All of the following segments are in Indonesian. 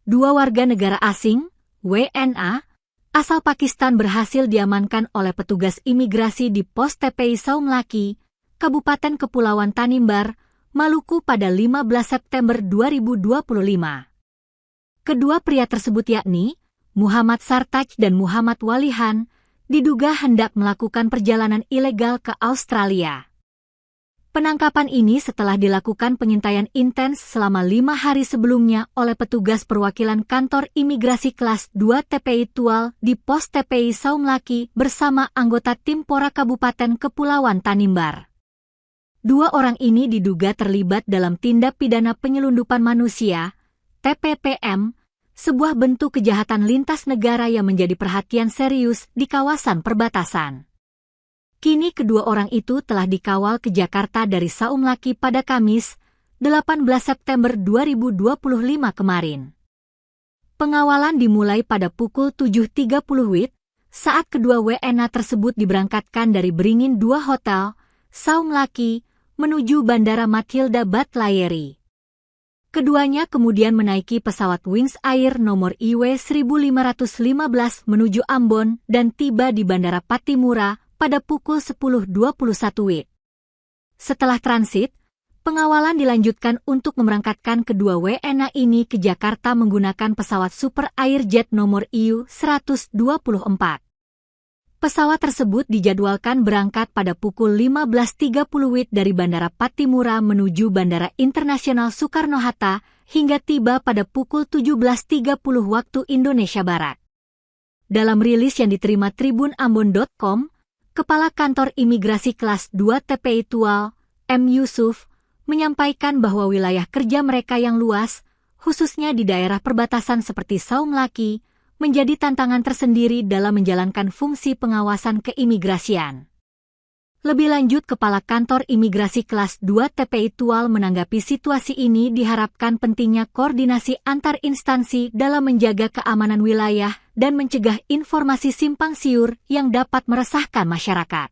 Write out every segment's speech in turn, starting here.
Dua warga negara asing, WNA, asal Pakistan berhasil diamankan oleh petugas imigrasi di Pos TPI Saumlaki, Kabupaten Kepulauan Tanimbar, Maluku pada 15 September 2025. Kedua pria tersebut yakni Muhammad Sartaj dan Muhammad Walihan diduga hendak melakukan perjalanan ilegal ke Australia. Penangkapan ini setelah dilakukan pengintaian intens selama 5 hari sebelumnya oleh petugas perwakilan kantor imigrasi kelas 2 TPI Tual di Pos TPI Saumlaki bersama anggota tim Pora Kabupaten Kepulauan Tanimbar. Dua orang ini diduga terlibat dalam tindak pidana penyelundupan manusia, TPPM, sebuah bentuk kejahatan lintas negara yang menjadi perhatian serius di kawasan perbatasan. Kini kedua orang itu telah dikawal ke Jakarta dari Saumlaki pada Kamis, 18 September 2025 kemarin. Pengawalan dimulai pada pukul 7.30 WIB saat kedua WNA tersebut diberangkatkan dari Beringin 2 Hotel, Saumlaki, menuju Bandara Mathilda Batlayeri. Keduanya kemudian menaiki pesawat Wings Air nomor IW 1515 menuju Ambon dan tiba di Bandara Patimura pada pukul 10.21 WIB. Setelah transit, pengawalan dilanjutkan untuk memberangkatkan kedua WNA ini ke Jakarta menggunakan pesawat Super Airjet nomor IU 124. Pesawat tersebut dijadwalkan berangkat pada pukul 15.30 WIB dari Bandara Patimura menuju Bandara Internasional Soekarno-Hatta hingga tiba pada pukul 17.30 waktu Indonesia Barat. Dalam rilis yang diterima tribunambon.com, Kepala Kantor Imigrasi Kelas 2 TPI Tual, M. Yusuf, menyampaikan bahwa wilayah kerja mereka yang luas, khususnya di daerah perbatasan seperti Saumlaki, menjadi tantangan tersendiri dalam menjalankan fungsi pengawasan keimigrasian. Lebih lanjut, Kepala Kantor Imigrasi Kelas 2 TPI Tual menanggapi situasi ini diharapkan pentingnya koordinasi antar instansi dalam menjaga keamanan wilayah dan mencegah informasi simpang siur yang dapat meresahkan masyarakat.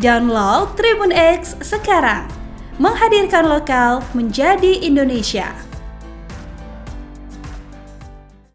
Download Tribun X sekarang, menghadirkan lokal menjadi Indonesia.